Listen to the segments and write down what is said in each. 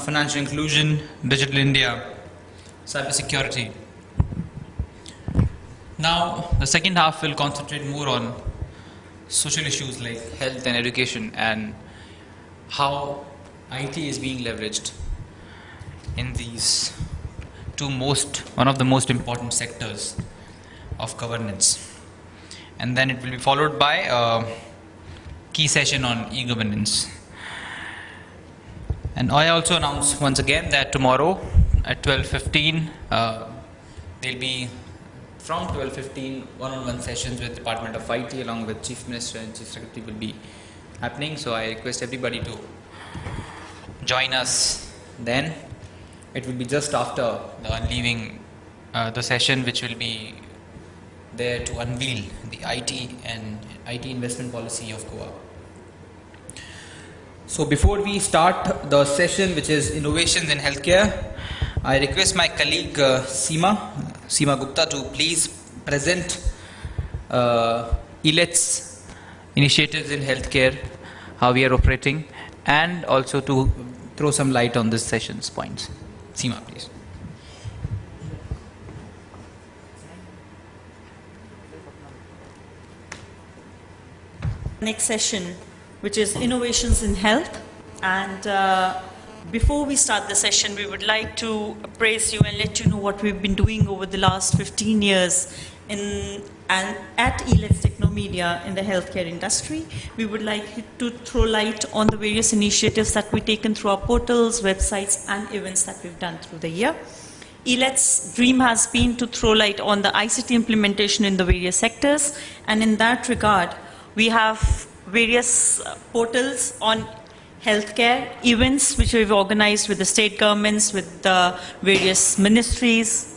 financial inclusion, digital India, cybersecurity. Now, the second half will concentrate more on social issues like health and education and how IT is being leveraged in these one of the most important sectors of governance. And then it will be followed by a key session on e-governance. And I also announce once again that tomorrow at 12:15 there'll be from 12:15 one-on-one sessions with Department of IT along with Chief Minister and Chief Secretary will be happening. So I request everybody to join us then. It will be just after leaving the session, which will be there to unveil the IT investment policy of Goa. So before we start the session, which is innovations in healthcare, I request my colleague Seema Gupta to please present ELET's initiatives in healthcare, how we are operating, and also to throw some light on this session's points. Seema, please. Next session, which is innovations in health. And before we start the session, we would like to praise you and let you know what we've been doing over the last 15 years at ELET's Technomedia in the healthcare industry. We would like to throw light on the various initiatives that we've taken through our portals, websites, and events that we've done through the year. ELET's dream has been to throw light on the ICT implementation in the various sectors, and in that regard, we have various portals on healthcare, events which we've organized with the state governments, with the various ministries,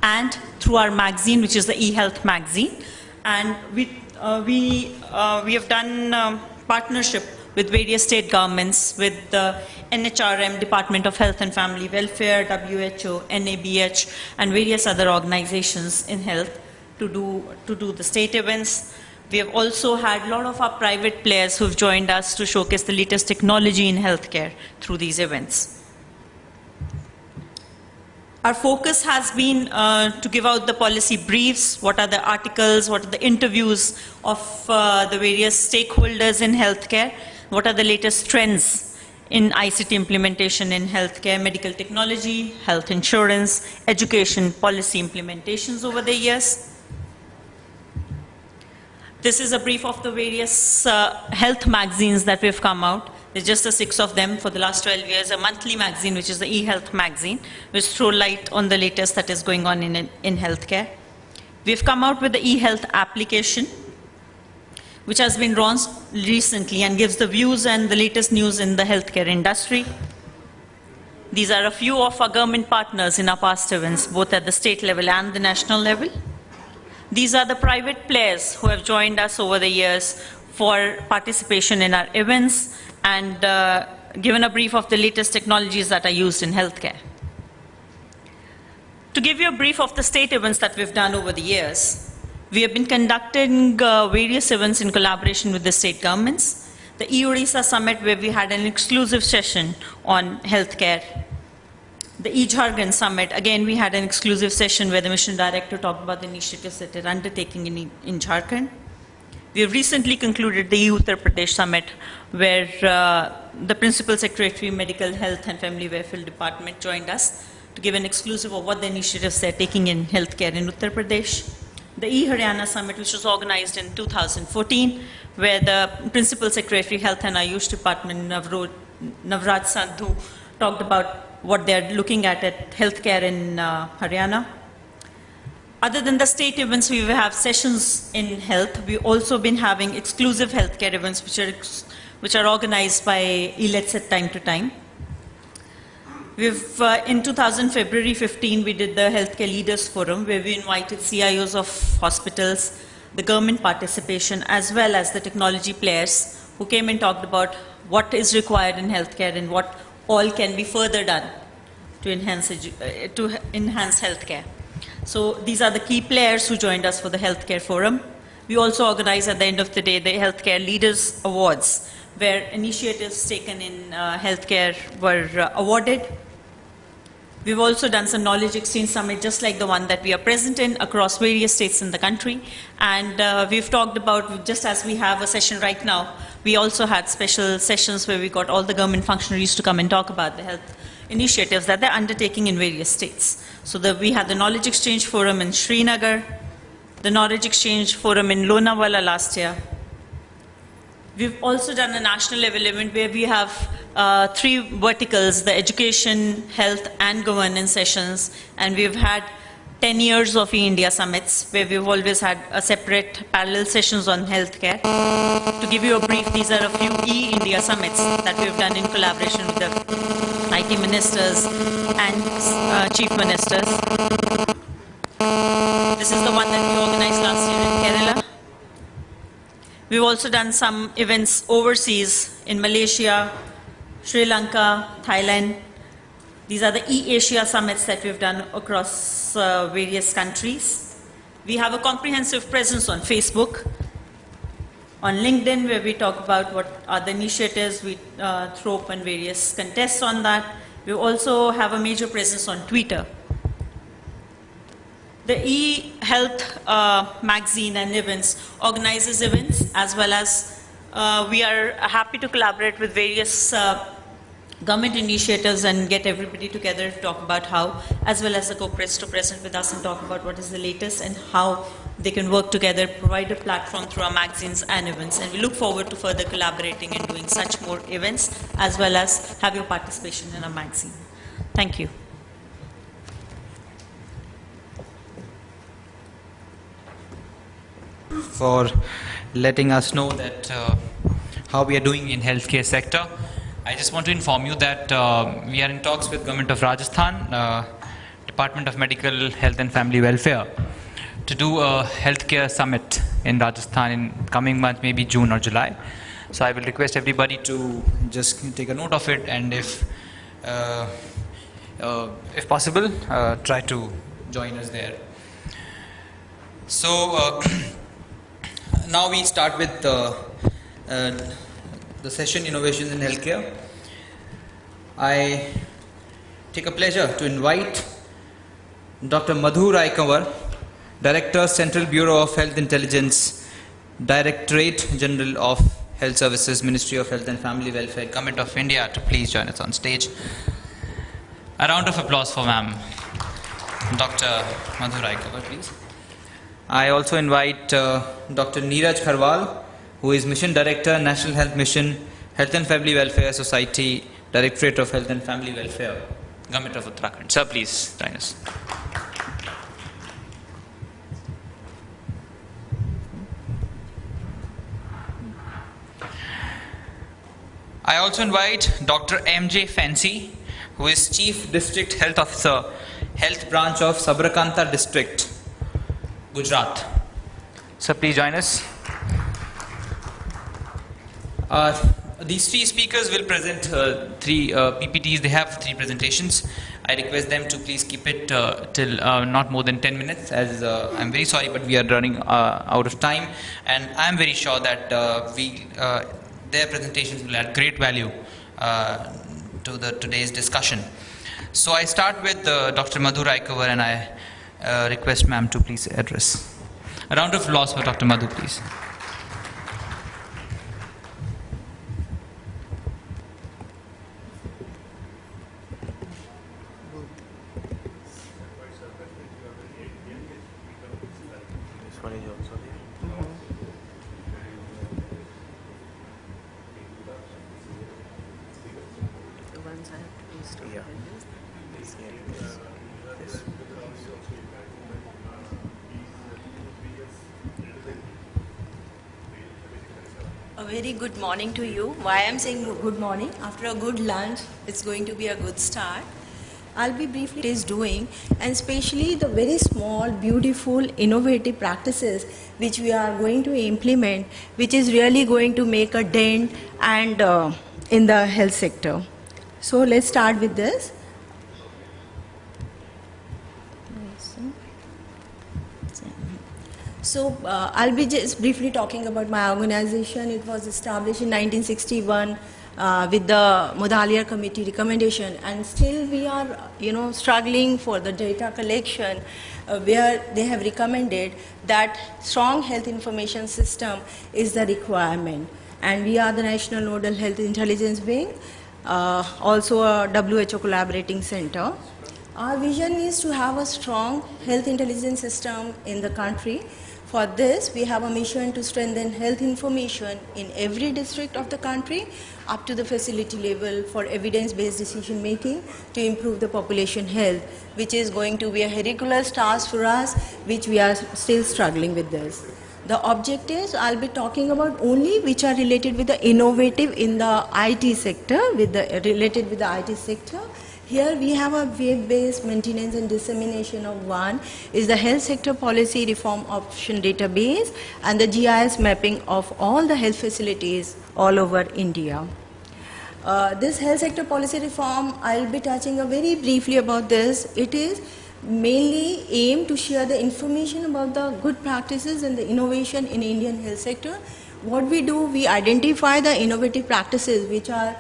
and through our magazine, which is the eHealth magazine. And we have done partnership with various state governments, with the NHRM, Department of Health and Family Welfare, WHO, NABH, and various other organizations in health to do the state events. We have also had a lot of our private players who've joined us to showcase the latest technology in healthcare through these events. Our focus has been to give out the policy briefs, what are the articles, what are the interviews of the various stakeholders in healthcare, what are the latest trends in ICT implementation in healthcare, medical technology, health insurance, education, policy implementations over the years. This is a brief of the various health magazines that we've come out. There's just the 6 of them for the last 12 years. A monthly magazine, which is the eHealth magazine, which throw light on the latest that is going on in healthcare. We've come out with the eHealth application, which has been launched recently and gives the views and the latest news in the healthcare industry. These are a few of our government partners in our past events, both at the state level and the national level. These are the private players who have joined us over the years for participation in our events and given a brief of the latest technologies that are used in healthcare. To give you a brief of the state events that we've done over the years, we have been conducting various events in collaboration with the state governments. The e-Odisha Summit, where we had an exclusive session on healthcare. The eJharkhand Summit, again, we had an exclusive session where the mission director talked about the initiatives that are undertaking in Jharkhand. We have recently concluded the Uttar Pradesh Summit, where the Principal Secretary, Medical Health and Family Welfare Department joined us to give an exclusive of what the initiatives they're taking in healthcare in Uttar Pradesh. The eHaryana Summit, which was organized in 2014, where the Principal Secretary, Health and Ayush Department, Navraj Sandhu, talked about what they're looking at healthcare in Haryana. Other than the state events, we have sessions in health. We've also been having exclusive healthcare events which are organized by ELETS at time to time. In February 15, we did the Healthcare Leaders Forum, where we invited CIOs of hospitals, the government participation, as well as the technology players who came and talked about what is required in healthcare and what all can be further done to enhance healthcare. So these are the key players who joined us for the Healthcare Forum. We also organize at the end of the day the Healthcare Leaders Awards, where initiatives taken in healthcare were awarded. We've also done some knowledge exchange summit, just like the one that we are present in, across various states in the country. And we've talked about, just as we have a session right now, we also had special sessions where we got all the government functionaries to come and talk about the health initiatives that they're undertaking in various states. So we had the Knowledge Exchange Forum in Srinagar, the Knowledge Exchange Forum in Lonavala last year. We've also done a national level event where we have 3 verticals, the education, health, and governance sessions. And we've had 10 years of E-India summits, where we've always had a separate parallel sessions on healthcare. To give you a brief, these are a few E-India summits that we've done in collaboration with the IT ministers and chief ministers. This is the one that we organized last year in Kerala. We've also done some events overseas in Malaysia, Sri Lanka, Thailand. These are the E-Asia summits that we've done across various countries. We have a comprehensive presence on Facebook, on LinkedIn, where we talk about what are the initiatives. We throw open various contests on that. We also have a major presence on Twitter. The e-health magazine and events organizes events, as well as we are happy to collaborate with various government initiatives and get everybody together to talk about how, as well as the co-press to present with us and talk about what is the latest and how they can work together, provide a platform through our magazines and events. And we look forward to further collaborating and doing such more events, as well as have your participation in our magazine. Thank you. For letting us know that how we are doing in healthcare sector. I just want to inform you that we are in talks with Government of Rajasthan, Department of Medical Health and Family Welfare, to do a healthcare summit in Rajasthan in coming month, maybe June or July. So I will request everybody to just take a note of it, and if possible, try to join us there. So now we start with the session Innovations in Healthcare. I take a pleasure to invite Dr. Madhu Raikawar, Director, Central Bureau of Health Intelligence, Directorate General of Health Services, Ministry of Health and Family Welfare, Government of India, to please join us on stage. A round of applause for ma'am. Dr. Madhu Raikawar, please. I also invite Dr. Neeraj Kharwal, who is Mission Director, National Health Mission, Health and Family Welfare Society, Directorate of Health and Family Welfare, Government of Uttarakhand. Sir, please join us. I also invite Dr. M.J. Fancy, who is Chief District Health Officer, Health Branch of Sabarkantha District, Gujarat. Sir, please join us. These 3 speakers will present 3 PPTs. They have 3 presentations. I request them to please keep it till not more than 10 minutes, as I'm very sorry, but we are running out of time. And I'm very sure that their presentations will add great value to today's discussion. So I start with Dr. Madhu Raikawar, and I request ma'am to please address. A round of applause for Dr. Madhu, please. A very good morning to you. Why I'm saying good morning? After a good lunch, it's going to be a good start. I'll be briefly is doing, and especially the very small, beautiful, innovative practices which we are going to implement, which is really going to make a dent and in the health sector. So let's start with this. So I'll be just briefly talking about my organization. It was established in 1961 with the Mudaliar Committee recommendation, and still we are, struggling for the data collection, where they have recommended that strong health information system is the requirement. And we are the National Nodal Health Intelligence Wing, also a WHO collaborating center. Our vision is to have a strong health intelligence system in the country. For this, we have a mission to strengthen health information in every district of the country up to the facility level for evidence-based decision making to improve the population health, which is going to be a Herculean task for us, which we are still struggling with this. The objectives I'll be talking about only which are related with the innovative in the IT sector, related with the IT sector. Here we have a web-based maintenance and dissemination of one is the health sector policy reform option database and the GIS mapping of all the health facilities all over India. This health sector policy reform, I'll be touching very briefly about this. It is mainly aimed to share the information about the good practices and the innovation in Indian health sector. What we do, we identify the innovative practices which are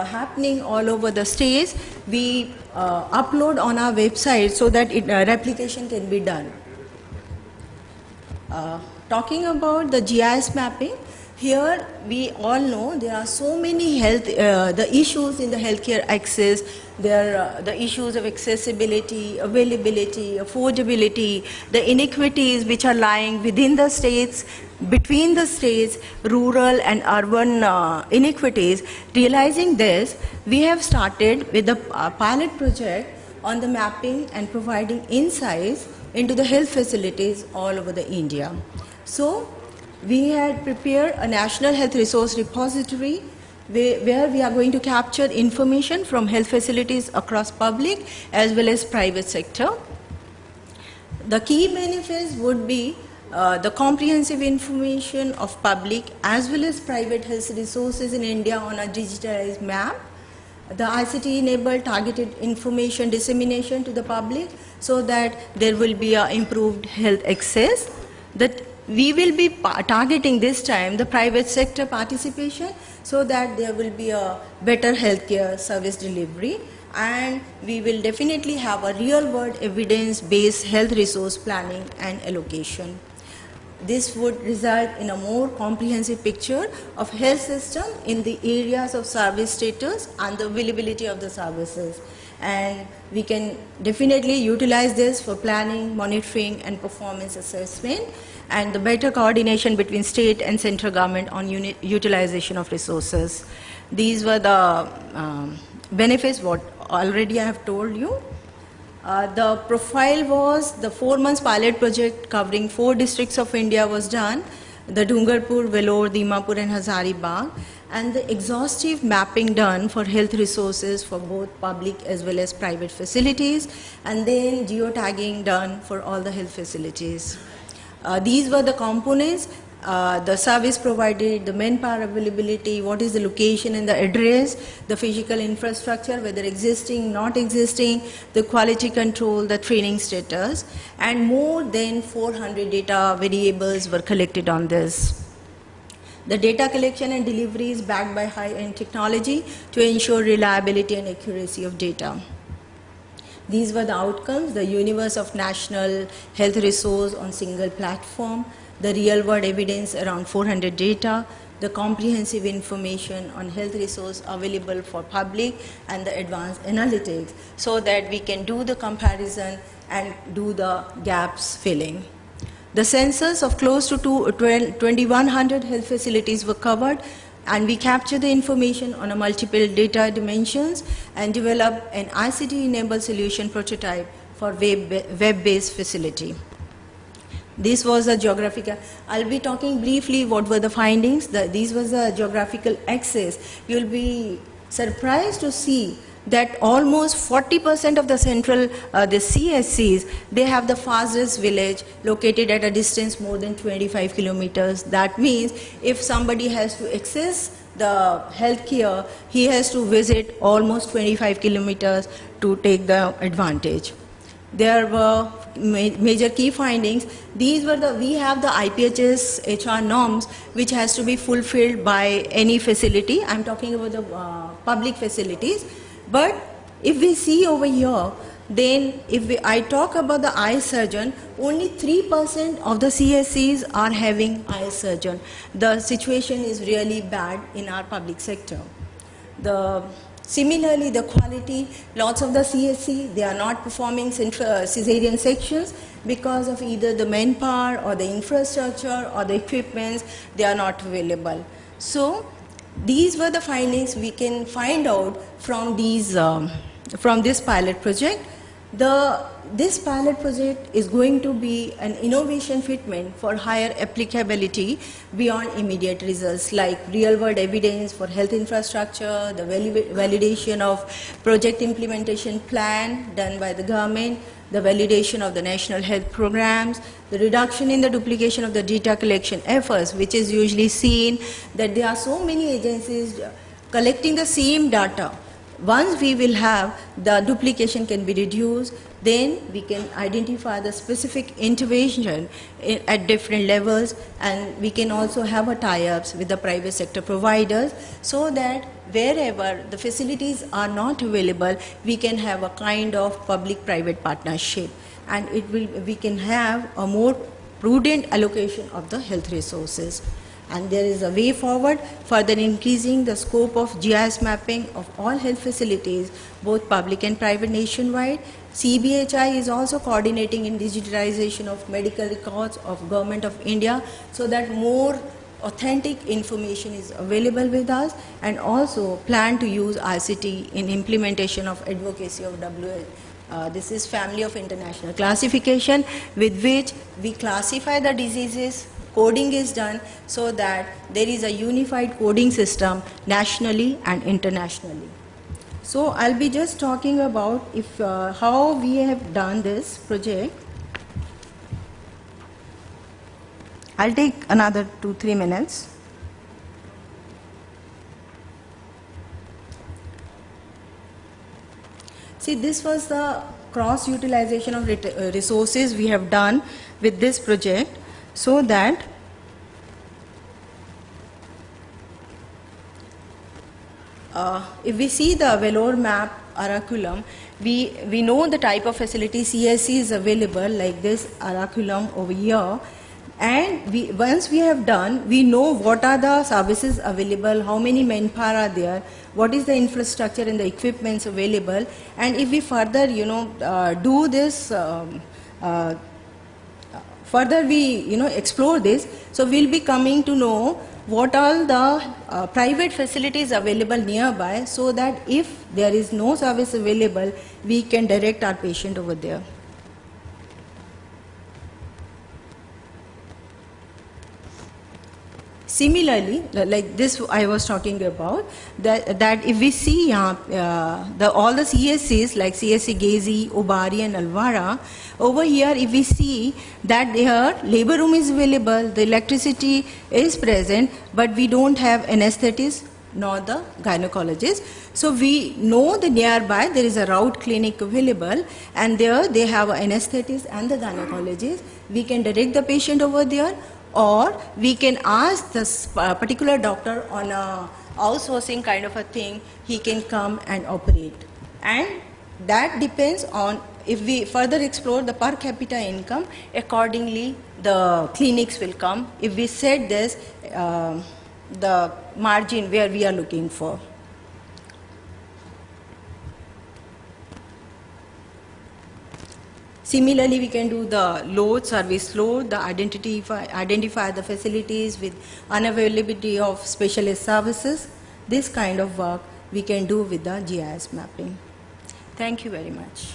happening all over the states. We upload on our website so that replication can be done. Talking about the GIS mapping, here we all know there are so many the issues in the healthcare access. There are the issues of accessibility, availability, affordability, the inequities which are lying within the states, between the states, rural and urban inequities. Realizing this, we have started with a pilot project on the mapping and providing insights into the health facilities all over the India. So we had prepared a national health resource repository where we are going to capture information from health facilities across public as well as private sector. The key benefits would be the comprehensive information of public as well as private health resources in India on a digitalized map, the ICT-enabled targeted information dissemination to the public so that there will be improved health access. That we will be targeting this time the private sector participation so that there will be a better healthcare service delivery, and we will definitely have a real-world evidence-based health resource planning and allocation. This would result in a more comprehensive picture of health system in the areas of service status and the availability of the services. And we can definitely utilize this for planning, monitoring and performance assessment, and the better coordination between state and central government on utilization of resources. These were the benefits what already I have told you. The profile was the 4 months pilot project covering 4 districts of India was done, the Dungarpur, Vellore, Dimapur and Hazaribagh, and the exhaustive mapping done for health resources for both public as well as private facilities, and then geotagging done for all the health facilities. These were the components, the service provided, the manpower availability, what is the location and the address, the physical infrastructure, whether existing, not existing, the quality control, the training status, and more than 400 data variables were collected on this. The data collection and delivery is backed by high-end technology to ensure reliability and accuracy of data. These were the outcomes: the universe of national health resource on single platform, the real-world evidence around 400 data, the comprehensive information on health resource available for public, and the advanced analytics so that we can do the comparison and do the gaps filling. The census of close to 2,100 health facilities were covered, and we captured the information on a multiple data dimensions and developed an ICT-enabled solution prototype for web-based facility. This was a geographical, I'll be talking briefly what were the findings. These was the geographical access. You'll be surprised to see that almost 40% of the central, the CSCs, they have the fastest village located at a distance more than 25 kilometers. That means if somebody has to access the healthcare, he has to visit almost 25 kilometers to take the advantage. There were major key findings. These were we have the IPHS HR norms which has to be fulfilled by any facility. I'm talking about the public facilities. But if we see over here, then if I talk about the eye surgeon, only 3% of the CSCs are having eye surgeon. The situation is really bad in our public sector. Similarly, the quality, lots of the CSC, they are not performing cesarean sections because of either the manpower or the infrastructure or the equipments, they are not available. So, these were the findings we can find out from these, from this pilot project. This pilot project is going to be an innovation fitment for higher applicability beyond immediate results like real world evidence for health infrastructure, the validation of project implementation plan done by the government, the validation of the national health programs, the reduction in the duplication of the data collection efforts, which is usually seen that there are so many agencies collecting the same data. Once we will have the duplication can be reduced, then we can identify the specific intervention at different levels, and we can also have a tie-ups with the private sector providers so that wherever the facilities are not available, we can have a kind of public-private partnership, and we can have a more prudent allocation of the health resources. And there is a way forward further increasing the scope of GIS mapping of all health facilities, both public and private nationwide. CBHI is also coordinating in digitalization of medical records of Government of India so that more authentic information is available with us, and also plan to use ICT in implementation of advocacy of WHO. This is Family of International Classification, with which we classify the diseases. Coding is done so that there is a unified coding system nationally and internationally. So I'll be just talking about how we have done this project. I'll take another 2-3 minutes. See, this was the cross utilization of resources we have done with this project, so that if we see the Vellore map Araculum, we know the type of facility CSC is available, like this Araculum over here, and once we have done, we know what are the services available, how many manpower are there, what is the infrastructure and the equipments available, and if we further do this further we explore this, so we'll be coming to know what all the private facilities available nearby, so that if there is no service available, we can direct our patient over there. Similarly, like this I was talking about, that if we see all the CSCs like CSC Gezi, Obari and Alvara, over here if we see that their labor room is available, the electricity is present, but we don't have anesthetists nor the gynecologist. So we know that nearby there is a route clinic available, and there they have an anesthetist and the gynecologist. We can direct the patient over there, or we can ask this particular doctor on a outsourcing kind of a thing, he can come and operate. And that depends on, if we further explore the per capita income, accordingly the clinics will come. If we set this, the margin where we are looking for. Similarly, we can do the load, service load, the identify the facilities with unavailability of specialist services. This kind of work we can do with the GIS mapping. Thank you very much.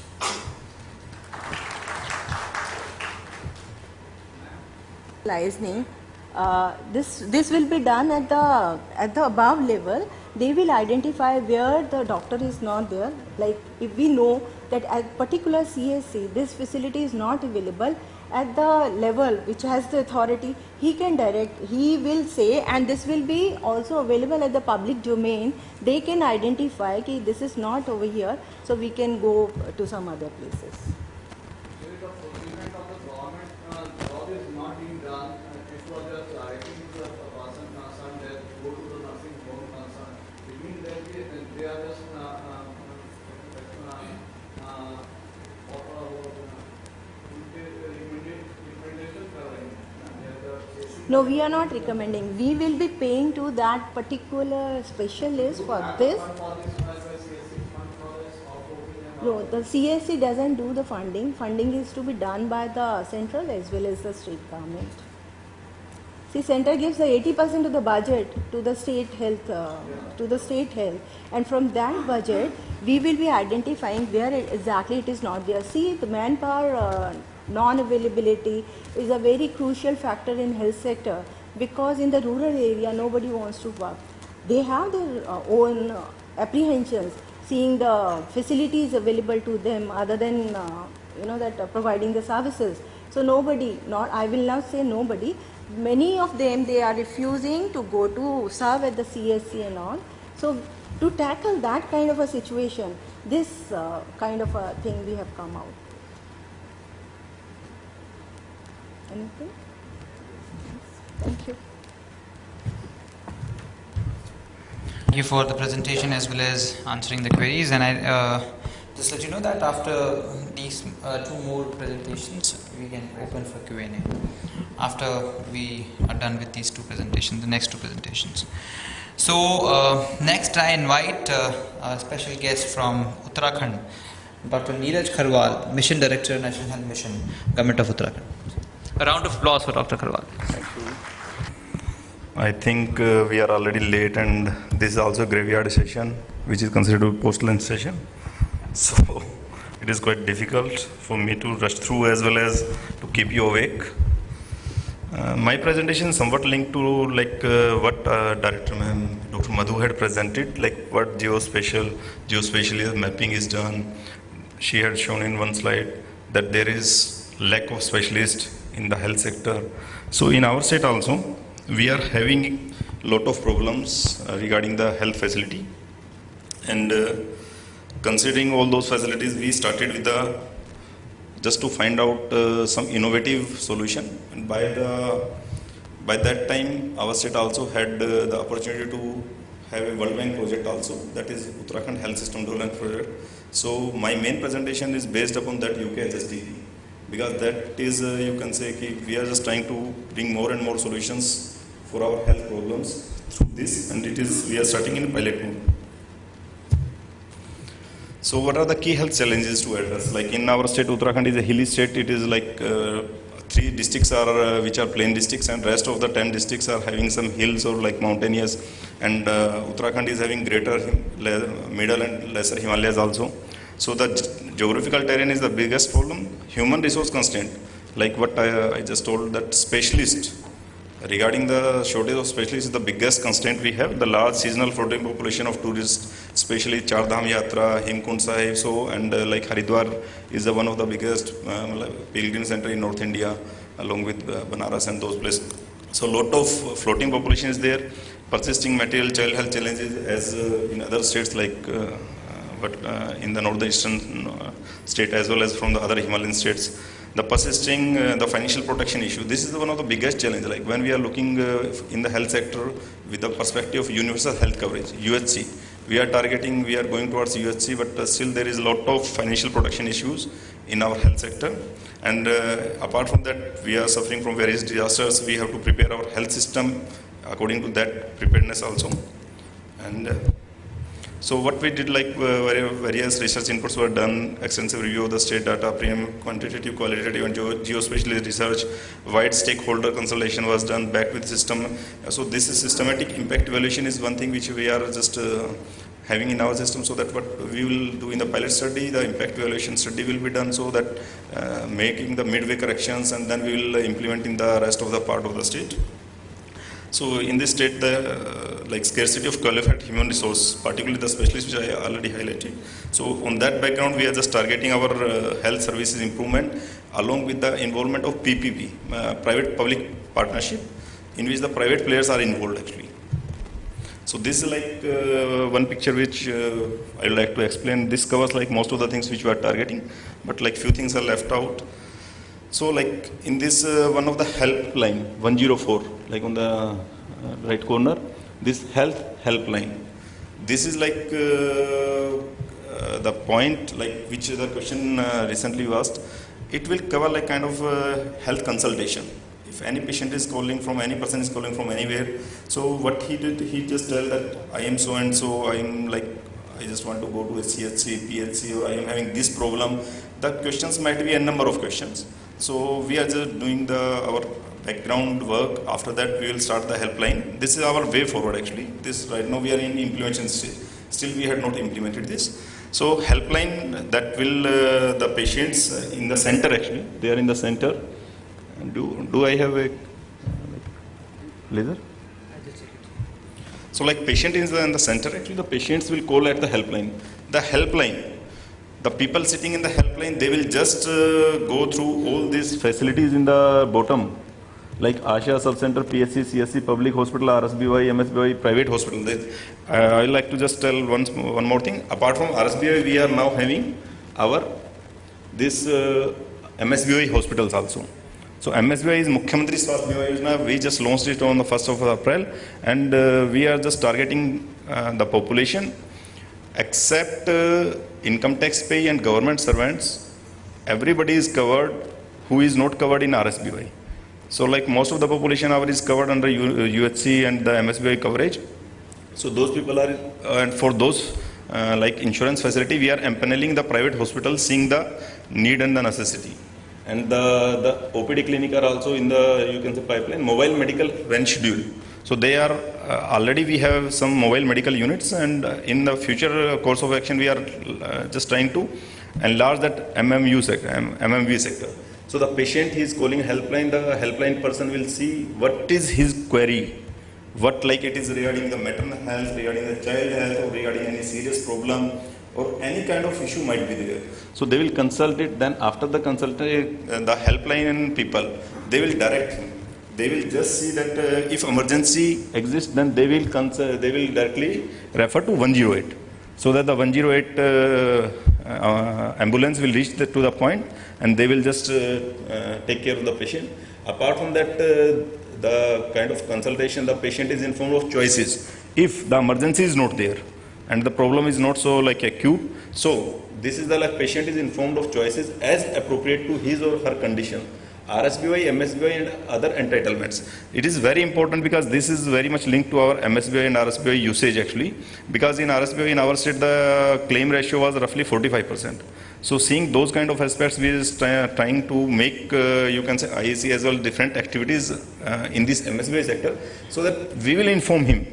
This will be done at the above level. They will identify where the doctor is not there. Like if we know that at particular CSC this facility is not available, at the level which has the authority, he can direct, he will say, and this will be also available at the public domain. They can identify that this is not over here, so we can go to some other places. No, we are not recommending. We will be paying to that particular specialist for this. No, the CSC doesn't do the funding. Funding is to be done by the central as well as the state government. See, center gives the 80% of the budget to the state health, and from that budget, we will be identifying where exactly it is not there. See, the manpower non-availability is a very crucial factor in health sector, because in the rural area nobody wants to work. They have their own apprehensions, seeing the facilities available to them other than providing the services. So nobody, not I will not say nobody, many of them, they are refusing to go to serve at the CSC and all. So to tackle that kind of a situation, this kind of a thing we have come out. Anything? Thank you. Thank you for the presentation as well as answering the queries. And I just let you know that after these two more presentations, we can open for Q&A. After we are done with these two presentations, the next two presentations. So next I invite a special guest from Uttarakhand, Dr. Neeraj Kharwal, Mission Director, National Health Mission, Government of Uttarakhand. A round of applause for Dr. Kharwal. Thank you. I think we are already late, and this is also a graveyard session, which is considered a post-lunch session. So it is quite difficult for me to rush through as well as to keep you awake. My presentation is somewhat linked to what Director Ma'am, Dr. Madhu had presented, like what geospatial mapping is done. She had shown in one slide that there is lack of specialists in the health sector. So in our state also, we are having a lot of problems regarding the health facility. And considering all those facilities, we started with just to find out some innovative solution. And by that time, our state also had the opportunity to have a World Bank project also, that is Uttarakhand Health System Development Project. So my main presentation is based upon that UKHSD, because that is, you can say, we are just trying to bring more and more solutions for our health problems through this, and we are starting in pilot mode. So what are the key health challenges to address? Like in our state, Uttarakhand is a hilly state. It is like 3 districts are which are plain districts, and rest of the 10 districts are having some hills or like mountainous. And Uttarakhand is having greater, middle and lesser Himalayas also. So the geographical terrain is the biggest problem. Human resource constraint, like what I just told, that specialist. Regarding the shortage of specialists is the biggest constraint we have. The large seasonal floating population of tourists, especially Char Dham Yatra, Hemkund Sahib, and like Haridwar is one of the biggest pilgrim center in North India, along with Banaras and those places. So a lot of floating population is there. Persisting material child health challenges as in other states like in the northeastern state as well as from the other Himalayan states. The persisting, the financial protection issue. This is one of the biggest challenges. Like when we are looking in the health sector with the perspective of universal health coverage, UHC, we are going towards UHC, but still there is a lot of financial protection issues in our health sector. And apart from that, we are suffering from various disasters. We have to prepare our health system according to that preparedness also. And so what we did, like various research inputs were done, extensive review of the state data, quantitative, qualitative, and geospatial research, wide stakeholder consultation was done back with system. So this is systematic impact evaluation is one thing which we are just having in our system, so that what we will do in the pilot study, the impact evaluation study will be done, so that making the midway corrections, and then we will implement in the rest of the part of the state. So in this state, the scarcity of qualified human resource, particularly the specialists which I already highlighted. So on that background, we are just targeting our health services improvement along with the involvement of PPP, private-public partnership, in which the private players are involved actually. So this is like one picture which I would like to explain. This covers like most of the things which we are targeting, but like few things are left out. So like in this one of the helpline 104, like on the right corner, this health helpline. This is like the point like which the question recently asked. It will cover like kind of health consultation. If any patient is calling from, any person is calling from anywhere, so what he did, he just tell that I am so and so, I am like, I just want to go to a CHC, PHC, or I am having this problem. The questions might be a number of questions. So we are just doing our background work. After that, we will start the helpline. This is our way forward actually. This right now we are in implementation stage. Still we had not implemented this. So helpline, that will the patients in the center actually. They are in the center. Do I have a laser? So like patient is in the center, actually the patients will call at the helpline. The helpline, the people sitting in the helpline, they will just go through all these facilities in the bottom, like ASHA, Subcenter, PSC, CSC, Public Hospital, RSBY, MSBY, private hospital. I would like to just tell one more thing. Apart from RSBY, we are now having this MSBY hospitals also. So MSBY is Mukhyamantri Swasthya Bima Yojana. We just launched it on the 1st of April, and we are just targeting the population, except income tax pay and government servants. Everybody is covered who is not covered in RSBY. So like most of the population our is covered under UHC and the MSBY coverage. So those people are, and for those like insurance facility, we are empaneling the private hospitals, seeing the need and the necessity. And the OPD clinic are also in the, you can say, pipeline, mobile medical when schedule. So they are, already we have some mobile medical units, and in the future course of action, we are just trying to enlarge that MMV sector. So the patient is calling helpline, the helpline person will see what is his query, what like it is regarding the maternal health, regarding the child health, or regarding any serious problem, or any kind of issue might be there. So they will consult it. Then after the consultation, the helpline people, they will direct him. They will just see that if emergency exists, then they will directly refer to 108. So that the 108 ambulance will reach to the point, and they will just take care of the patient. Apart from that, the kind of consultation, the patient is informed of choices. If the emergency is not there, and the problem is not so like acute, so this is the like patient is informed of choices as appropriate to his or her condition. RSBY, MSBY and other entitlements. It is very important because this is very much linked to our MSBY and RSBY usage actually, because in RSBY in our state the claim ratio was roughly 45%. So seeing those kind of aspects, we are trying to make, you can say IAC as well, different activities in this MSBY sector, so that we will inform him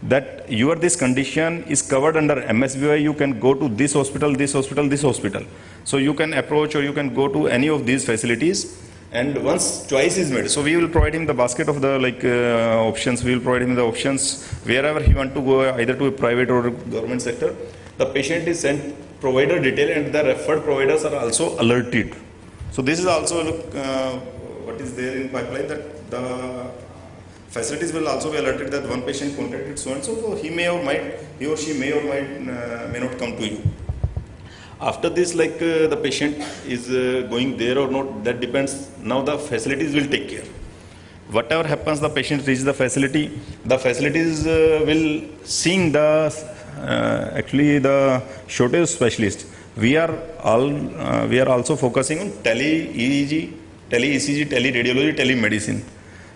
that your this condition is covered under MSBY, you can go to this hospital, this hospital, this hospital. So you can approach or you can go to any of these facilities, and once choice is made, so we will provide him the basket of the like options, we will provide him the options wherever he want to go, either to a private or government sector. The patient is sent provider detail, and the referred providers are also alerted. So this is also what is there in pipeline, that the facilities will also be alerted that one patient contacted so and so, he or she may or may not come to you. After this, like the patient is going there or not, that depends. Now the facilities will take care. Whatever happens, the patient reaches the facilities will seeing the actually the shortage specialist. We are also focusing on tele-EEG, tele-ECG, tele-radiology, telemedicine.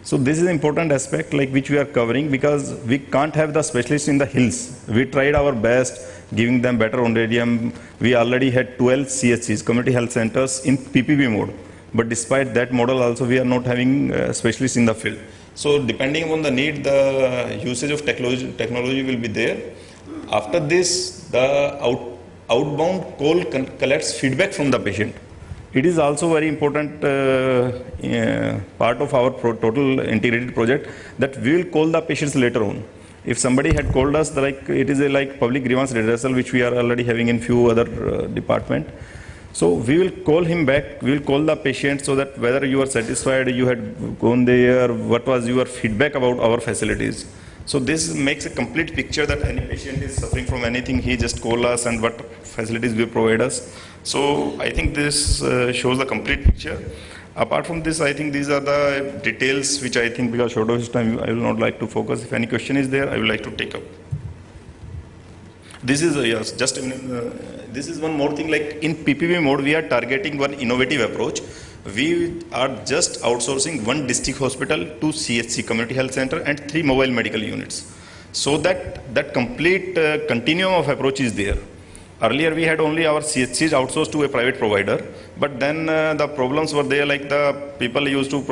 So this is an important aspect like which we are covering, because we can't have the specialists in the hills. We tried our best giving them better on radium. We already had 12 CHCs, community health centers, in PPP mode. But despite that model also, we are not having specialists in the field. So depending on the need, the usage of technology will be there. After this, the outbound call collects feedback from the patient. It is also very important part of our total integrated project, that we will call the patients later on. If somebody had called us, like it is a like public grievance redressal, which we are already having in few other department. So we will call him back, we will call the patient, so that whether you are satisfied, you had gone there, what was your feedback about our facilities. So this makes a complete picture that any patient is suffering from anything, he just call us and what facilities we provide us. So I think this shows the complete picture. Apart from this, I think these are the details which I think, because short of time, I will not like to focus. If any question is there, I would like to take up. This is, yes, just a minute, this is one more thing, like in PPP mode, we are targeting one innovative approach. We are just outsourcing one district hospital, 2 CHC, community health center, and 3 mobile medical units. So that complete continuum of approach is there. Earlier we had only our CHCs outsourced to a private provider, but then the problems were there, like the people used to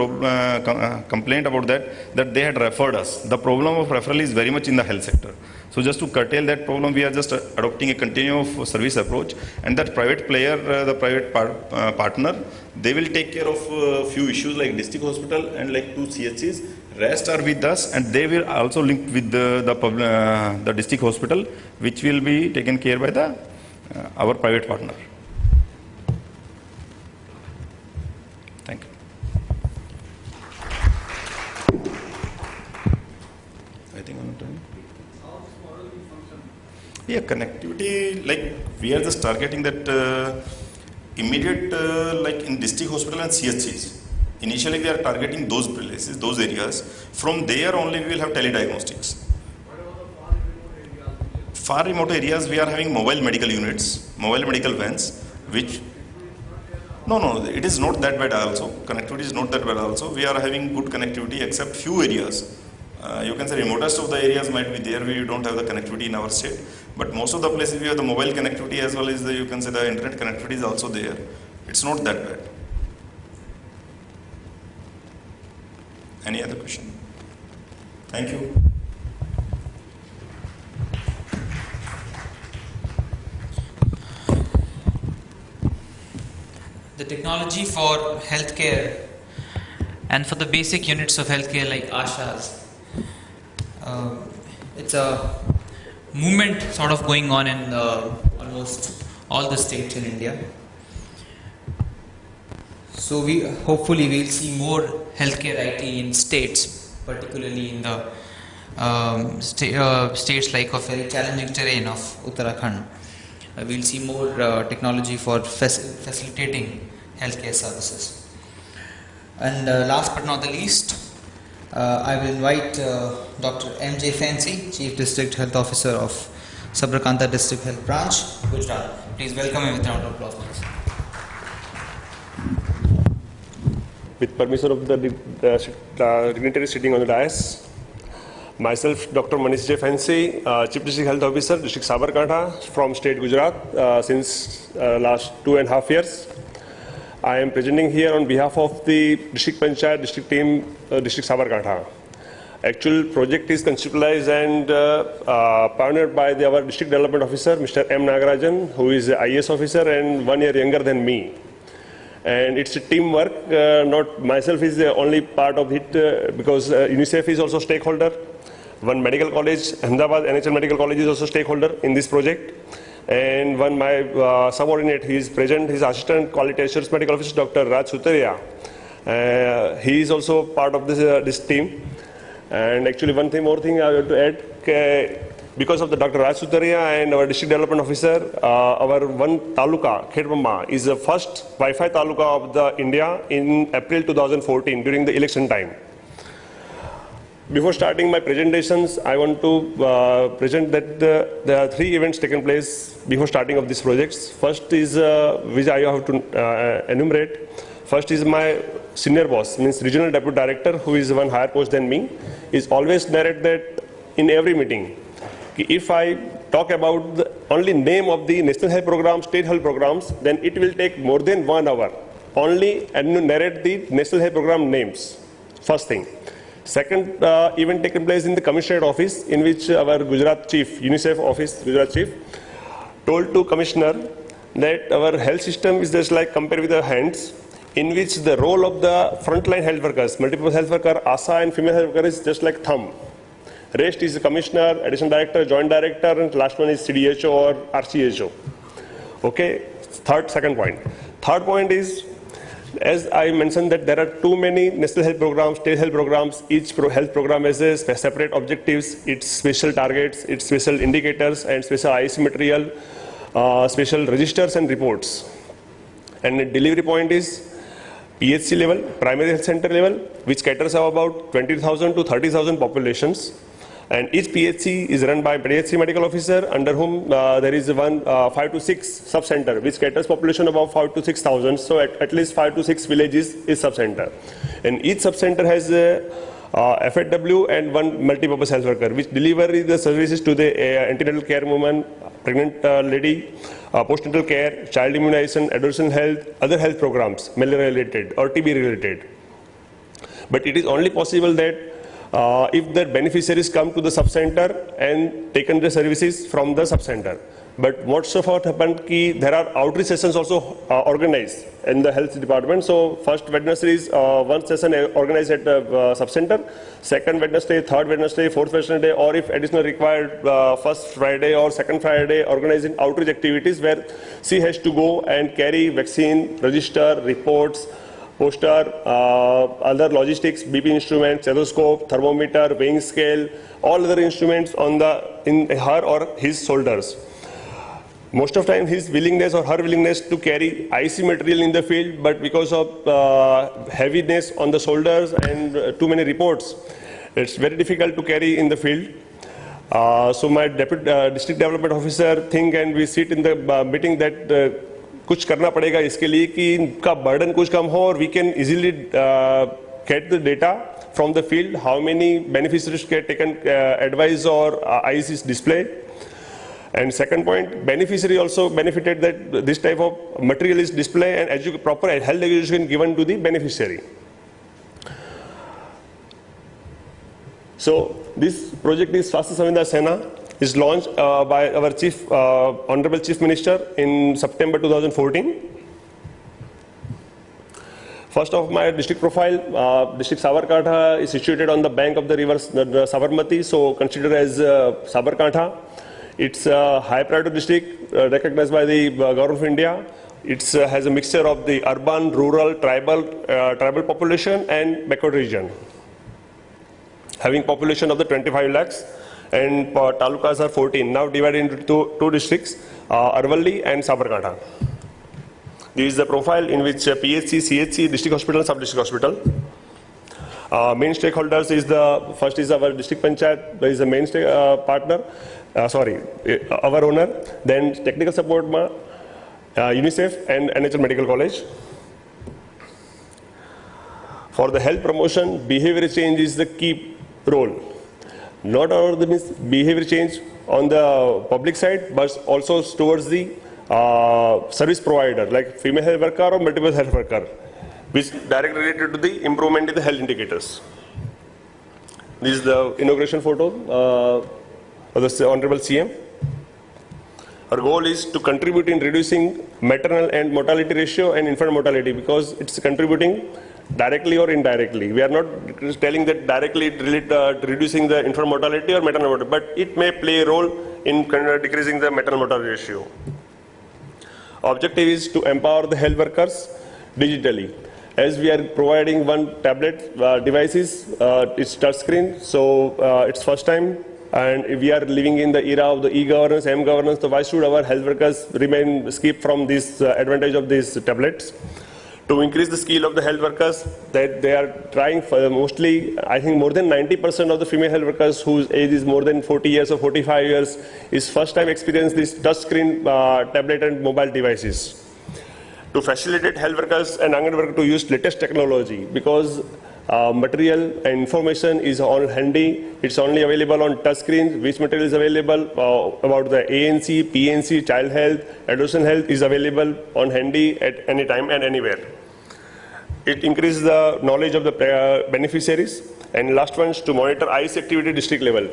complain about that they had referred us. The problem of referral is very much in the health sector. So just to curtail that problem, we are just adopting a continuum of service approach, and that private player, the private partner, they will take care of few issues like district hospital and like 2 CHCs. Rest are with us, and they will also link with the district hospital, which will be taken care by the our private partner. Thank you. I think on time. Yeah, connectivity, like we are just targeting that immediate, like in district hospital and CHCs. Initially, we are targeting those places, those areas. From there only, we will have telediagnostics. Far remote areas, we are having mobile medical units, mobile medical vans, which, no, it is not that bad also. Connectivity is not that bad also. We are having good connectivity except few areas. You can say remotest of the areas might be there, we don't have the connectivity in our state. But most of the places we have the mobile connectivity as well as you can say the internet connectivity is also there. It's not that bad. Any other question? Thank you. The technology for healthcare and for the basic units of healthcare like ASHAs, it's a movement sort of going on in almost all the states in India. So hopefully we'll see more healthcare IT in states, particularly in the states like of very challenging terrain of Uttarakhand. We'll see more technology for facilitating healthcare services. And last but not the least, I will invite Dr. M.J. Fancy, Chief District Health Officer of Sabarkantha District Health Branch, Gujarat. Please welcome him with a round of applause. With permission of the dignitaries sitting on the dais, myself, Dr. Manish J. Fancy, Chief District Health Officer, District Sabarkantha from State Gujarat since last 2.5 years. I am presenting here on behalf of the District Panchayat District Team, District Sabarkantha. Actual project is conceptualized and pioneered by our District Development Officer, Mr. M. Nagarajan, who is an IAS officer and 1 year younger than me. And it's a teamwork, not myself is the only part of it because UNICEF is also stakeholder. One medical college, Ahmedabad NHL Medical College is also stakeholder in this project. And one my subordinate, he is present, his Assistant Quality Assurance Medical Officer, Dr. Raj Sutaria. He is also part of this team. And actually one more thing I have to add, because of the Dr. Raj Sutaria and our District Development Officer, our one taluka, Khedbrahma, is the first Wi-Fi taluka of the India in April 2014 during the election time. Before starting my presentations, I want to present that there are 3 events taken place before starting of these projects. First is, which I have to enumerate. First is my senior boss, means Regional Deputy Director, who is one higher post than me, is always narrate that in every meeting. If I talk about the only name of the national health programs, state health programs, then it will take more than 1 hour. Only narrate the national health program names. First thing. Second event taken place in the Commissionerate office, in which our Gujarat Chief, UNICEF office, Gujarat Chief, told to Commissioner that our health system is just like compared with our hands, in which the role of the frontline health workers, multiple health worker, ASA and female health worker is just like thumb. Rest is the Commissioner, Additional Director, Joint Director, and last one is CDHO or RCHO. Okay, second point. Third point is, as I mentioned that there are too many national health programs, state health programs, each health program has a separate objectives, its special targets, its special indicators and special IC material, special registers and reports. And the delivery point is PHC level, primary health center level, which caters of about 20,000 to 30,000 populations. And each PHC is run by PHC medical officer, under whom there is one 5 to 6 sub-center, which caters population about 5 to 6,000. So at least 5 to 6 villages is sub-center. And each sub-center has a FHW and one multi-purpose health worker, which deliver the services to the antenatal care woman, pregnant lady, postnatal care, child immunization, adolescent health, other health programs, malaria related or TB related. But it is only possible that if the beneficiaries come to the sub-center and taken the services from the sub-center. But most of what happened, there are outreach sessions also organized in the health department. So first Wednesday is one session organized at the sub-center, second Wednesday, third Wednesday, fourth Wednesday, or if additional required, first Friday or second Friday, organizing outreach activities where she has to go and carry vaccine, register, reports, poster, other logistics, BP instruments, stethoscope, thermometer, weighing scale, all other instruments in her or his shoulders. Most of the time his willingness or her willingness to carry IC material in the field, but because of heaviness on the shoulders and too many reports, it's very difficult to carry in the field. So my district development officer think, and we sit in the meeting that कुछ करना पड़ेगा इसके लिए कि इनका burden कुछ कम हो और we can easily get the data from the field, how many beneficiaries get taken advice or ICs display. And second point, beneficiary also benefited that this type of material is displayed and proper health education given to the beneficiary. So this project is Swasthya Samvedha Sena, is launched by our Honorable Chief Minister in September 2014. First of my district profile, district Sabarkantha is situated on the bank of the river Sabarmati, so considered as Sabarkantha. It's a high priority district recognized by the Government of India. It has a mixture of the urban, rural, tribal population and backward region, having population of the 25 lakhs, and talukas are 14, now divided into two districts, Aravalli and Sabarkantha. This is the profile in which PHC, CHC, district hospital, sub-district hospital. Main stakeholders is first is our district panchayat, there is a main partner, our owner, then technical support UNICEF and NHL Medical College. For the health promotion, behavior change is the key role. Not only means behavior change on the public side, but also towards the service provider, like female health worker or multiple health worker, which directly related to the improvement in the health indicators. This is the inauguration photo of the Honorable CM. Our goal is to contribute in reducing maternal and mortality ratio and infant mortality, because it's contributing directly or indirectly. We are not telling that directly reducing the infant mortality or maternal mortality, but it may play a role in decreasing the maternal mortality ratio. Objective is to empower the health workers digitally. As we are providing one tablet devices, it's touchscreen, so it's first time, and if we are living in the era of the e-governance, m-governance, so why should our health workers skip from this advantage of these tablets? To increase the skill of the health workers, that they are trying for mostly, I think more than 90% of the female health workers whose age is more than 40 years or 45 years is first time experience this touchscreen tablet and mobile devices. To facilitate health workers and Anganwadi workers to use latest technology, because material and information is all handy. It's only available on touch screens. Which material is available about the ANC, PNC, child health, adolescent health is available on handy at any time and anywhere. It increases the knowledge of the beneficiaries. And last one is to monitor IC activity district level.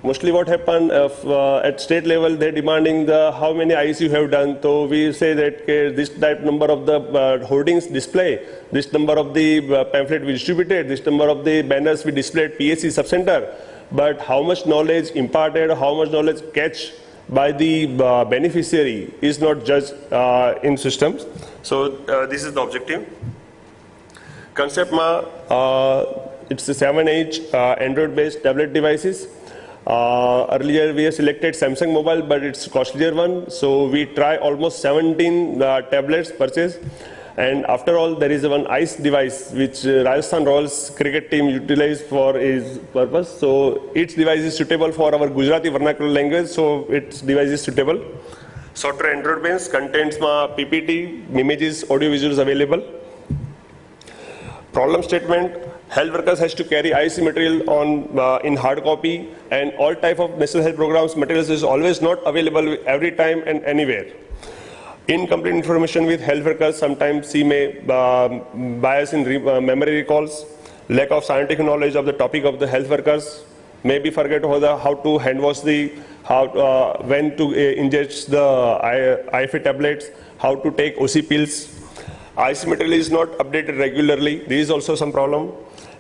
Mostly what happened at state level, they're demanding how many IC you have done. So we say that this type number of the hoardings display, this number of the pamphlet we distributed, this number of the banners we displayed PHC sub-center. But how much knowledge imparted, how much knowledge catch by the beneficiary is not judged in systems. So this is the objective. Concept it's a 7-inch Android-based tablet devices. Earlier we have selected Samsung mobile, but it's costlier one. So we try almost 17 tablets purchase. And after all, there is one ICE device which Rajasthan Royals cricket team utilized for its purpose. So its device is suitable for our Gujarati vernacular language. So its device is suitable. Software Android based contains PPT, images, audio visuals available. Problem statement: health workers has to carry IC material on in hard copy, and all type of national health programs materials is always not available every time and anywhere. Incomplete information with health workers, sometimes he may bias in memory recalls, lack of scientific knowledge of the topic of the health workers, maybe forget how to hand wash when to ingest the IFA tablets, how to take OC pills. IC material is not updated regularly. There is also some problem.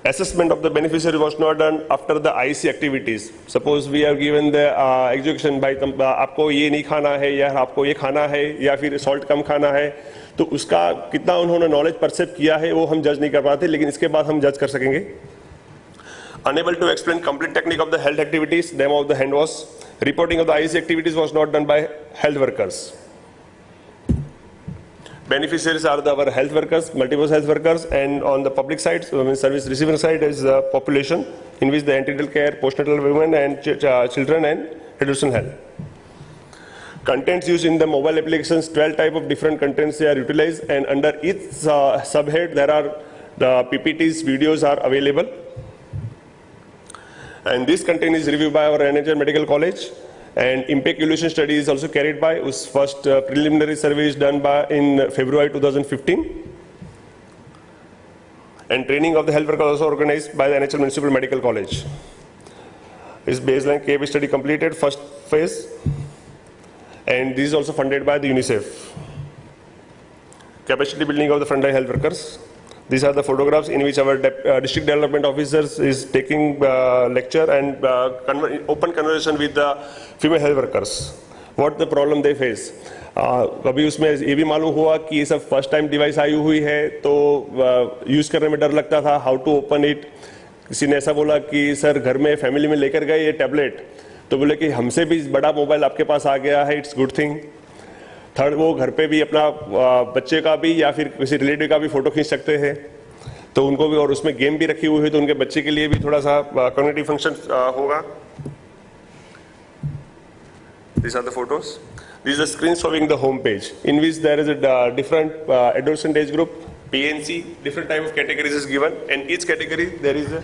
Assessment of the beneficiary was not done after the IC activities. Suppose we are given the education by आपको ये नहीं खाना है या आपको ये खाना है या फिर सॉल्ट कम खाना है, तो उसका कितना उन्होंने नॉलेज परसेप्ट किया है वो हम जज नहीं कर पाते, लेकिन इसके बाद हम जज कर सकेंगे. Unable to explain complete technique of the health activities, demo of the hand wash. Reporting of the IC activities was not done by health workers. Beneficiaries are our health workers, multiple health workers, and on the public side, service receiver side is the population, in which the antenatal care, postnatal women and children and adolescent health. Contents used in the mobile applications, 12 type of different contents they are utilized, and under each subhead there are the PPTs, videos are available. And this content is reviewed by our NHR Medical College. And impact evaluation study is also carried by. Us first preliminary survey is done in February 2015. And training of the health workers also organized by the NHL Municipal Medical College. This baseline KP study completed first phase. And this is also funded by the UNICEF. Capacity building of the frontline health workers. These are the photographs in which our district development officers is taking lecture and open conversation with the female health workers. What the problem they face. कभी उसमें ये भी मालूम हुआ कि ये सब first time device आई हुई है तो यूज़ करने में डर लगता था, हाउ टू ओपन इट. किसी ने ऐसा बोला कि सर घर में फैमिली में लेकर गए ये टैबलेट, तो बोले कि हमसे भी बड़ा मोबाइल आपके पास आ गया है, इट्स गुड थिंग. थर्ड, वो घर पे भी अपना बच्चे का भी या फिर किसी रिलेटिव का भी फोटो खींच सकते हैं, तो उनको भी, और उसमें गेम भी रखी हुई है तो उनके बच्चे के लिए भी थोड़ा सा कॉग्निटिव फंक्शन होगा. These are the photos. This is the screen showing the home page in which there is a different adolescent age group, PNC, different type of categories is given, and each category there is a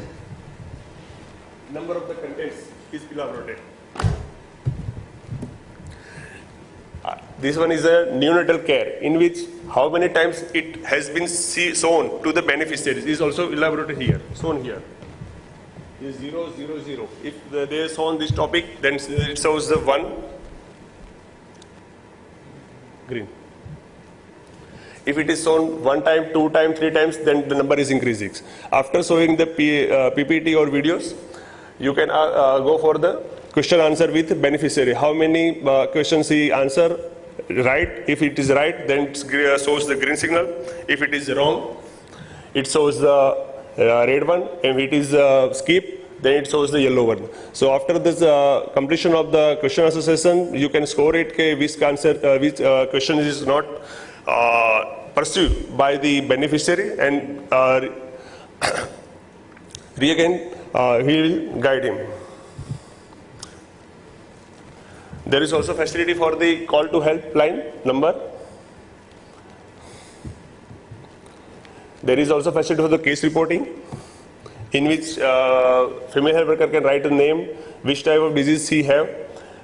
number of the contents is elaborated. This one is a neonatal care in which how many times it has been shown to the beneficiaries is also elaborated here, shown here. Is 0, 0, 0. If they are shown this topic, then it shows the 1 green. If it is shown 1 time, 2 times, 3 times, then the number is increasing. After showing the PPT or videos, you can go for the question answer with beneficiary. How many questions he answer right? If it is right, then it shows the green signal. If it is wrong, it shows the red one. If it is skip, then it shows the yellow one. So after this completion of the question answer session, you can score it which answer, which question is not pursued by the beneficiary, and again he will guide him. There is also facility for the call to helpline number. There is also facility for the case reporting, in which female health worker can write a name, which type of disease she have,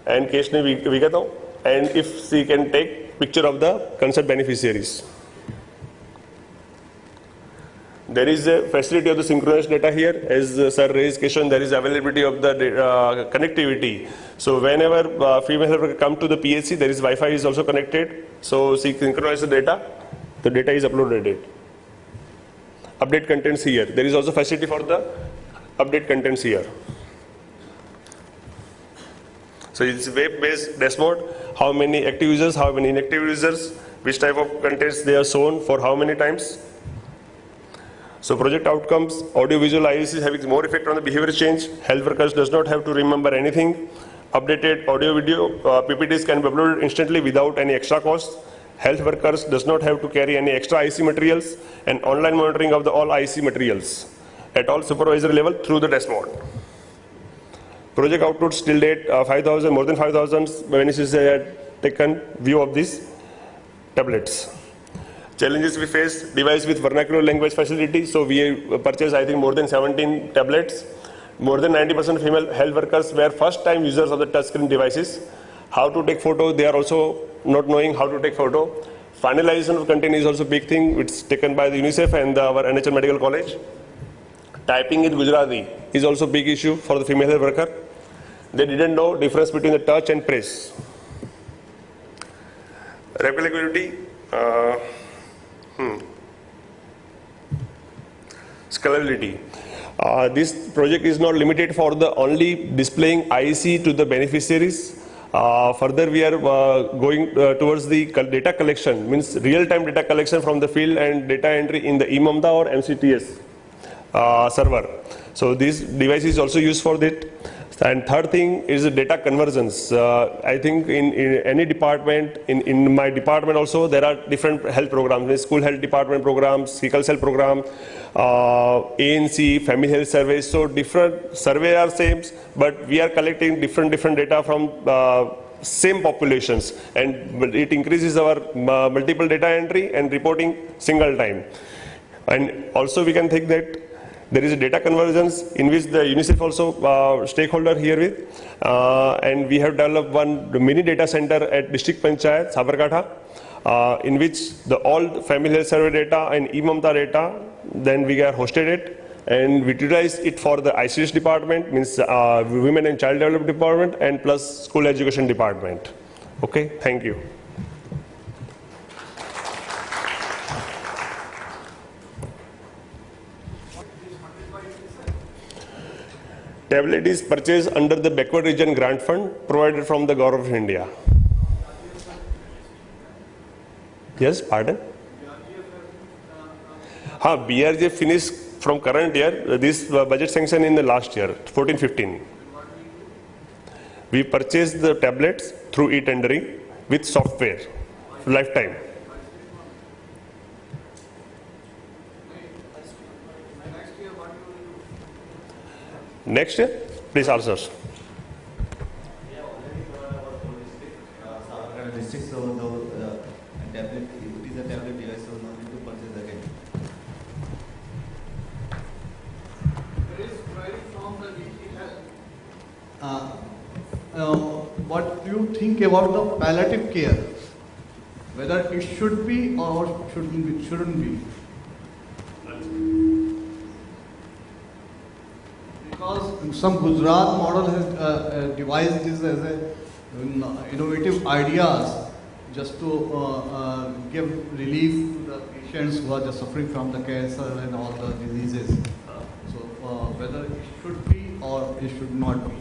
and case name vigato, and if she can take picture of the concerned beneficiaries. There is a facility of the synchronized data here. As sir raised question, there is availability of the connectivity. So whenever female health worker come to the PHC, there is Wi-Fi is also connected. So she synchronize the data is uploaded. Update contents here. There is also facility for the update contents here. So it's web-based dashboard. How many active users, how many inactive users, which type of contents they are shown for how many times. So project outcomes, audio-visual IEC is having more effect on the behavior change. Health workers does not have to remember anything. Updated audio-video PPTs can be uploaded instantly without any extra cost. Health workers does not have to carry any extra IC materials, and online monitoring of the all IC materials at all supervisory level through the dashboard. Project outputs till date 5,000, more than 5,000 beneficiaries had taken view of these tablets. Challenges we face: device with vernacular language facility. So we purchased, I think, more than 17 tablets. More than 90% of female health workers were first-time users of the touchscreen devices. How to take photo, they are also not knowing how to take photo. Finalization of content is also a big thing. It's taken by the UNICEF and our NHL Medical College. Typing in Gujarati is also a big issue for the female health worker. They didn't know difference between the touch and press. Replicability. Scalability. This project is not limited for the only displaying IC to the beneficiaries. Further, we are going towards the data collection, means real-time data collection from the field and data entry in the eMamta or MCTS server. So this device is also used for that. And third thing is the data conversions. I think in any department, in my department also, there are different health programs, school health department programs, sickle cell program, ANC, family health surveys. So different surveys are same, but we are collecting different data from same populations, and it increases our multiple data entry and reporting single time. And also we can think that there is a data convergence in which the UNICEF also stakeholder here with, and we have developed one mini data center at District Panchayat, Sabarkantha, in which the all family health survey data and eMamta data, then we are hosted it, and we utilize it for the ICS department, means Women and Child Development department, and plus School Education department. Okay, thank you. Tablet is purchased under the Backward Region Grant Fund provided from the Government of India. Yes, pardon? BRGF finished from current year, this budget sanction in the last year, 14-15. We purchased the tablets through e-tendering with software, lifetime. Next year, please answer. District, so the tablet, it is a tablet device, so no need to purchase again. There is query from the DG Health. What do you think about the palliative care? Whether it should be or shouldn't be? Because some Gujarat model has devised this as a innovative ideas just to give relief to the patients who are just suffering from the cancer and all the diseases. So whether it should be or it should not be.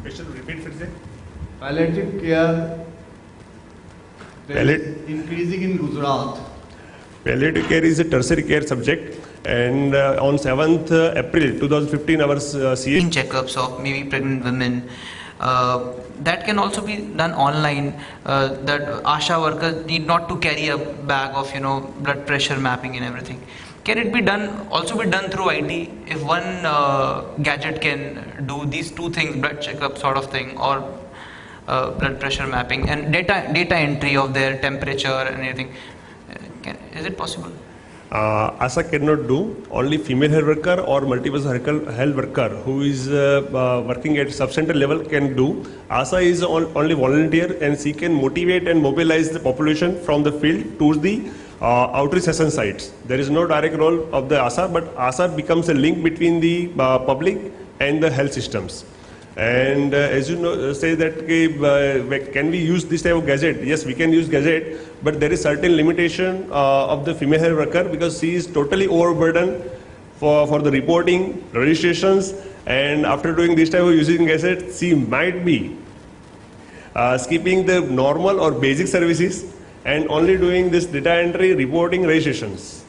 Question repeat for the Palliative care is increasing in Gujarat. Palliative care is a tertiary care subject, and on 7th April 2015, our CA checkups of maybe pregnant women. That can also be done online. That ASHA workers need not to carry a bag of blood pressure mapping and everything. Can it be done? Also be done through IT? If one gadget can do these two things, blood checkup sort of thing, or blood pressure mapping and data entry of their temperature and everything, is it possible? ASA cannot do. Only female health worker or multiple health worker who is working at subcenter level can do. ASA is only volunteer, and she can motivate and mobilize the population from the field to the outreach session sites. There is no direct role of the ASA, but ASA becomes a link between the public and the health systems. And as you know, say that can we use this type of gadget? Yes, we can use gadget, but there is certain limitation of the female health worker, because she is totally overburdened for the reporting, registrations, and after doing this type of using gadget, she might be skipping the normal or basic services and only doing this data entry, reporting, registrations.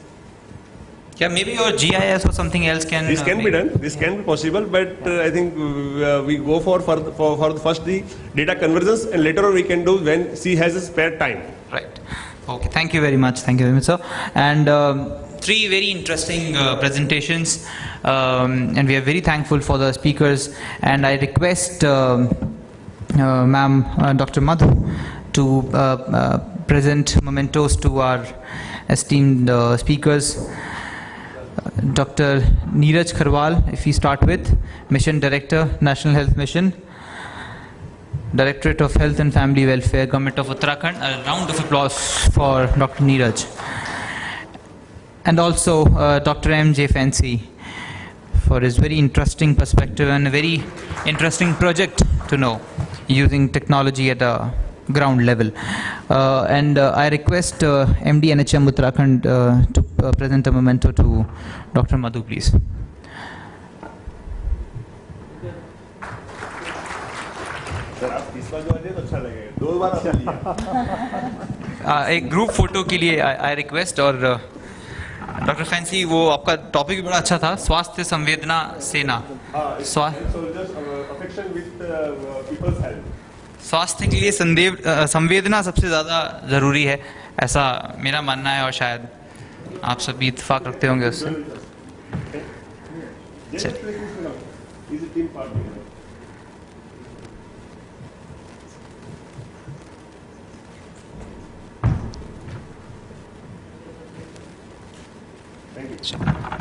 Yeah, maybe your GIS or something else can. This can be done. This can be possible, but I think we go for first the data convergence, and later on we can do when she has a spare time. Right. Okay. Thank you very much. Thank you very much, sir. And three very interesting presentations, and we are very thankful for the speakers. And I request Ma'am Dr. Madhu to present mementos to our esteemed speakers. Dr. Neeraj Kharwal, if we start with, Mission Director, National Health Mission, Directorate of Health and Family Welfare, Government of Uttarakhand. A round of applause for Dr. Neeraj. And also Dr. M.J. Fancy for his very interesting perspective and a very interesting project to know using technology at a ground level. And I request MD NHM Uttarakhand to present a memento to Dr. Madhu, please. एक group photo के लिए I request. और doctor fancy, वो आपका topic भी बड़ा अच्छा था, स्वास्थ्य संवेदना सेना. स्वास्थ्य के लिए संवेदना सबसे ज़्यादा ज़रूरी है, ऐसा मेरा मानना है, और शायद आप सब भी इत्तेफाक रखते होंगे उससे.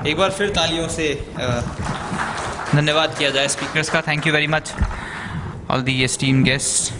एक बार फिर तालियों से धन्यवाद किया जाए स्पीकर्स का. Thank you very much all the esteemed guests.